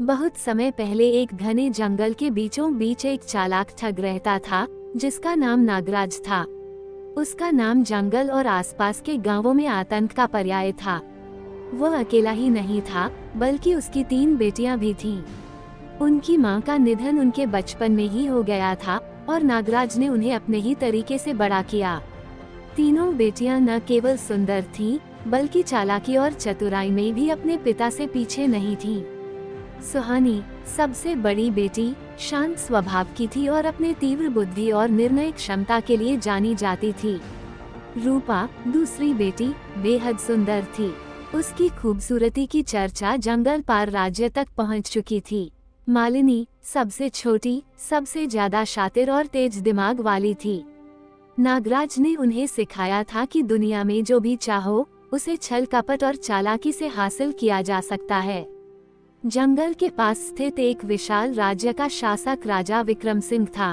बहुत समय पहले एक घने जंगल के बीचों बीच एक चालाक ठग रहता था, जिसका नाम नागराज था। उसका नाम जंगल और आसपास के गांवों में आतंक का पर्याय था। वह अकेला ही नहीं था, बल्कि उसकी 3 बेटियां भी थीं। उनकी मां का निधन उनके बचपन में ही हो गया था और नागराज ने उन्हें अपने ही तरीके से बड़ा किया। तीनों बेटियां न केवल सुंदर थीं, बल्कि चालाकी और चतुराई में भी अपने पिता से पीछे नहीं थीं। सुहानी, सबसे बड़ी बेटी, शांत स्वभाव की थी और अपने तीव्र बुद्धि और निर्णय क्षमता के लिए जानी जाती थी। रूपा, दूसरी बेटी, बेहद सुंदर थी। उसकी खूबसूरती की चर्चा जंगल पार राज्य तक पहुंच चुकी थी। मालिनी, सबसे छोटी, सबसे ज्यादा शातिर और तेज दिमाग वाली थी। नागराज ने उन्हें सिखाया था कि दुनिया में जो भी चाहो, उसे छल कपट और चालाकी से हासिल किया जा सकता है। जंगल के पास स्थित एक विशाल राज्य का शासक राजा विक्रम सिंह था।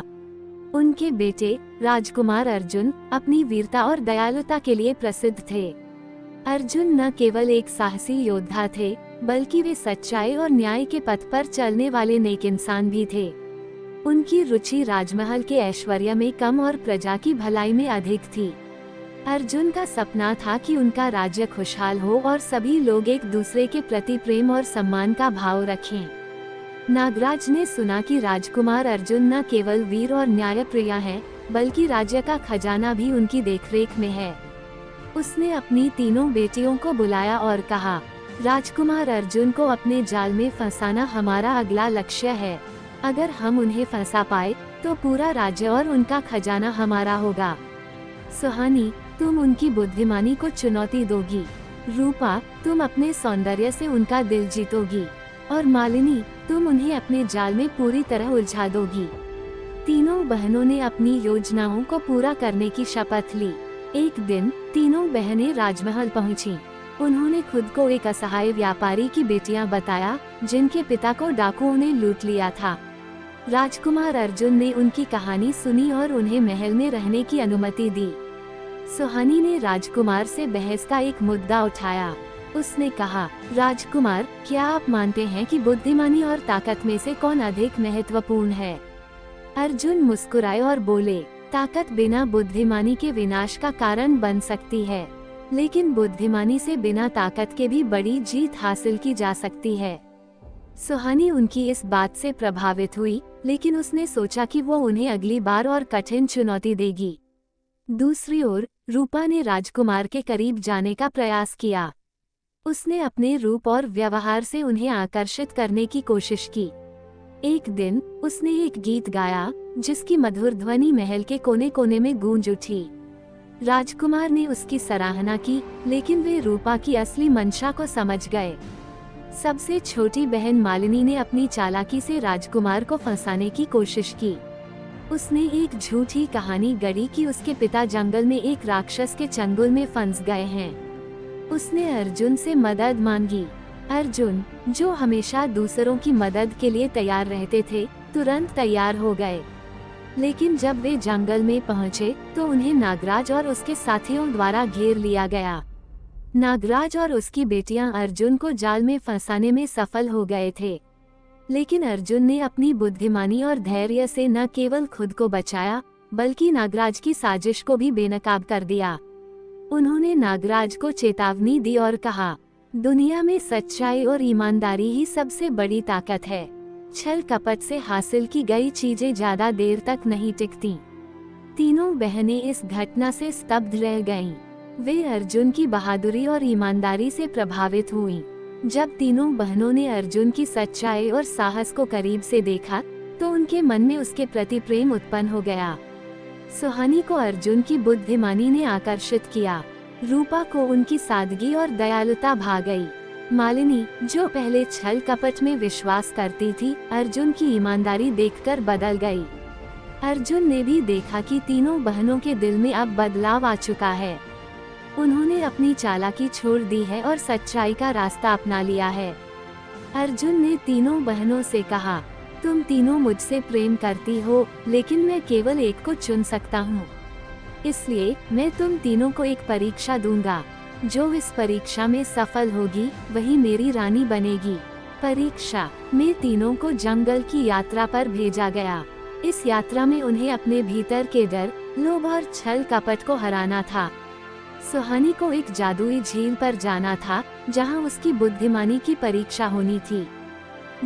उनके बेटे राजकुमार अर्जुन अपनी वीरता और दयालुता के लिए प्रसिद्ध थे। अर्जुन न केवल एक साहसी योद्धा थे, बल्कि वे सच्चाई और न्याय के पथ पर चलने वाले नेक इंसान भी थे। उनकी रुचि राजमहल के ऐश्वर्य में कम और प्रजा की भलाई में अधिक थी। अर्जुन का सपना था कि उनका राज्य खुशहाल हो और सभी लोग एक दूसरे के प्रति प्रेम और सम्मान का भाव रखें। नागराज ने सुना कि राजकुमार अर्जुन न केवल वीर और न्यायप्रिय है, बल्कि राज्य का खजाना भी उनकी देखरेख में है। उसने अपनी तीनों बेटियों को बुलाया और कहा, राजकुमार अर्जुन को अपने जाल में फंसाना हमारा अगला लक्ष्य है। अगर हम उन्हें फंसा पाए, तो पूरा राज्य और उनका खजाना हमारा होगा। सुहानी, तुम उनकी बुद्धिमानी को चुनौती दोगी। रूपा, तुम अपने सौंदर्य से उनका दिल जीतोगी। और मालिनी, तुम उन्हें अपने जाल में पूरी तरह उलझा दोगी। तीनों बहनों ने अपनी योजनाओं को पूरा करने की शपथ ली। एक दिन तीनों बहनें राजमहल पहुंची। उन्होंने खुद को एक असहाय व्यापारी की बेटियां बताया, जिनके पिता को डाकुओं ने लूट लिया था। राजकुमार अर्जुन ने उनकी कहानी सुनी और उन्हें महल में रहने की अनुमति दी। सुहानी ने राजकुमार से बहस का एक मुद्दा उठाया। उसने कहा, राजकुमार, क्या आप मानते हैं कि बुद्धिमानी और ताकत में से कौन अधिक महत्वपूर्ण है? अर्जुन मुस्कुराए और बोले, ताकत बिना बुद्धिमानी के विनाश का कारण बन सकती है, लेकिन बुद्धिमानी से बिना ताकत के भी बड़ी जीत हासिल की जा सकती है। सुहानी उनकी इस बात से प्रभावित हुई, लेकिन उसने सोचा कि वो उन्हें अगली बार और कठिन चुनौती देगी। दूसरी ओर रूपा ने राजकुमार के करीब जाने का प्रयास किया। उसने अपने रूप और व्यवहार से उन्हें आकर्षित करने की कोशिश की। एक दिन उसने एक गीत गाया, जिसकी मधुर ध्वनि महल के कोने कोने में गूंज उठी। राजकुमार ने उसकी सराहना की, लेकिन वे रूपा की असली मंशा को समझ गए। सबसे छोटी बहन मालिनी ने अपनी चालाकी से राजकुमार को फंसाने की कोशिश की। उसने एक झूठी कहानी गढ़ी कि उसके पिता जंगल में एक राक्षस के चंगुल में फंस गए हैं। उसने अर्जुन से मदद मांगी। अर्जुन, जो हमेशा दूसरों की मदद के लिए तैयार रहते थे, तुरंत तैयार हो गए। लेकिन जब वे जंगल में पहुंचे, तो उन्हें नागराज और उसके साथियों द्वारा घेर लिया गया। नागराज और उसकी बेटियां अर्जुन को जाल में फंसाने में सफल हो गए थे, लेकिन अर्जुन ने अपनी बुद्धिमानी और धैर्य से न केवल खुद को बचाया, बल्कि नागराज की साजिश को भी बेनकाब कर दिया। उन्होंने नागराज को चेतावनी दी और कहा, दुनिया में सच्चाई और ईमानदारी ही सबसे बड़ी ताकत है। छल कपट से हासिल की गई चीजें ज्यादा देर तक नहीं टिकती। तीनों बहनें इस घटना से स्तब्ध रह गईं। वे अर्जुन की बहादुरी और ईमानदारी से प्रभावित हुईं। जब तीनों बहनों ने अर्जुन की सच्चाई और साहस को करीब से देखा, तो उनके मन में उसके प्रति प्रेम उत्पन्न हो गया। सुहानी को अर्जुन की बुद्धिमानी ने आकर्षित किया। रूपा को उनकी सादगी और दयालुता भा गई। मालिनी, जो पहले छल कपट में विश्वास करती थी, अर्जुन की ईमानदारी देखकर बदल गई। अर्जुन ने भी देखा कि तीनों बहनों के दिल में अब बदलाव आ चुका है। उन्होंने अपनी चालाकी छोड़ दी है और सच्चाई का रास्ता अपना लिया है। अर्जुन ने तीनों बहनों से कहा, तुम तीनों मुझसे प्रेम करती हो, लेकिन मैं केवल एक को चुन सकता हूँ। इसलिए मैं तुम तीनों को एक परीक्षा दूंगा। जो इस परीक्षा में सफल होगी, वही मेरी रानी बनेगी। परीक्षा में तीनों को जंगल की यात्रा पर भेजा गया। इस यात्रा में उन्हें अपने भीतर के डर, लोभ और छल कपट को हराना था। सुहानी को एक जादुई झील पर जाना था, जहां उसकी बुद्धिमानी की परीक्षा होनी थी।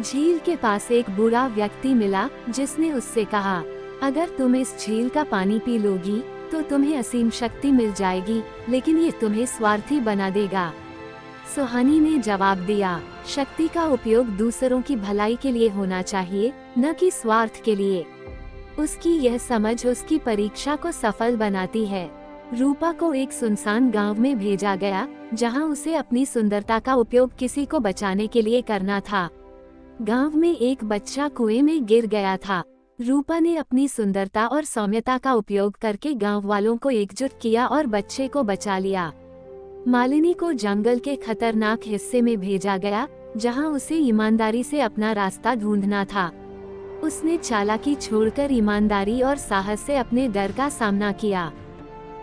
झील के पास एक बूढ़ा व्यक्ति मिला, जिसने उससे कहा, अगर तुम इस झील का पानी पी लोगी तो तुम्हें असीम शक्ति मिल जाएगी, लेकिन ये तुम्हें स्वार्थी बना देगा। सुहानी ने जवाब दिया, शक्ति का उपयोग दूसरों की भलाई के लिए होना चाहिए, न कि स्वार्थ के लिए। उसकी यह समझ उसकी परीक्षा को सफल बनाती है। रूपा को एक सुनसान गांव में भेजा गया, जहां उसे अपनी सुंदरता का उपयोग किसी को बचाने के लिए करना था। गांव में एक बच्चा कुएं में गिर गया था। रूपा ने अपनी सुंदरता और सौम्यता का उपयोग करके गांव वालों को एकजुट किया और बच्चे को बचा लिया। मालिनी को जंगल के खतरनाक हिस्से में भेजा गया, जहां उसे ईमानदारी से अपना रास्ता ढूंढना था। उसने चालाकी छोड़कर ईमानदारी और साहस से अपने डर का सामना किया।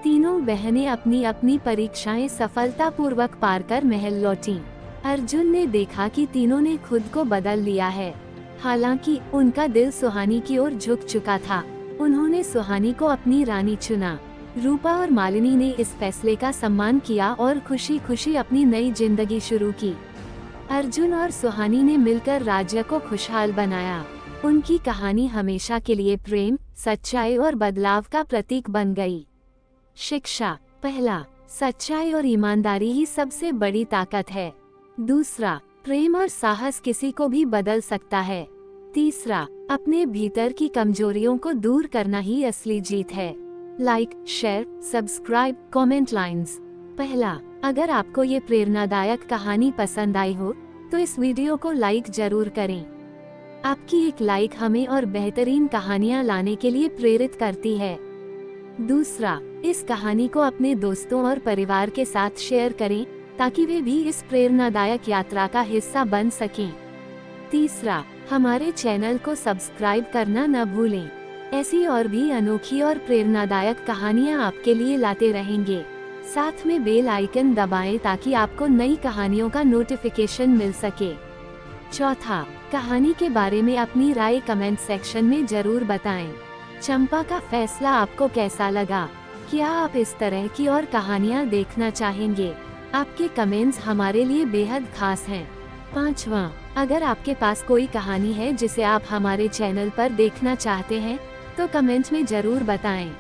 तीनों बहनें अपनी अपनी परीक्षाएं सफलतापूर्वक पार कर महल लौटीं। अर्जुन ने देखा कि तीनों ने खुद को बदल लिया है। हालांकि उनका दिल सुहानी की ओर झुक चुका था। उन्होंने सुहानी को अपनी रानी चुना। रूपा और मालिनी ने इस फैसले का सम्मान किया और खुशी खुशी अपनी नई जिंदगी शुरू की। अर्जुन और सुहानी ने मिलकर राज्य को खुशहाल बनाया। उनकी कहानी हमेशा के लिए प्रेम, सच्चाई और बदलाव का प्रतीक बन गई। शिक्षा। पहला, सच्चाई और ईमानदारी ही सबसे बड़ी ताकत है। दूसरा, प्रेम और साहस किसी को भी बदल सकता है। तीसरा, अपने भीतर की कमजोरियों को दूर करना ही असली जीत है। Like, share, subscribe, comment lines. पहला, अगर आपको ये प्रेरणादायक कहानी पसंद आई हो तो इस वीडियो को लाइक जरूर करें। आपकी एक लाइक हमें और बेहतरीन कहानियां लाने के लिए प्रेरित करती है। दूसरा, इस कहानी को अपने दोस्तों और परिवार के साथ शेयर करें ताकि वे भी इस प्रेरणादायक यात्रा का हिस्सा बन सकें। तीसरा, हमारे चैनल को सब्सक्राइब करना न भूलें। ऐसी और भी अनोखी और प्रेरणादायक कहानियां आपके लिए लाते रहेंगे। साथ में बेल आइकन दबाएं ताकि आपको नई कहानियों का नोटिफिकेशन मिल सके। चौथा, कहानी के बारे में अपनी राय कमेंट सेक्शन में जरूर बताएं। चंपा का फैसला आपको कैसा लगा? क्या आप इस तरह की और कहानियां देखना चाहेंगे? आपके कमेंट्स हमारे लिए बेहद खास हैं। पांचवा, अगर आपके पास कोई कहानी है जिसे आप हमारे चैनल पर देखना चाहते हैं तो कमेंट में जरूर बताएं।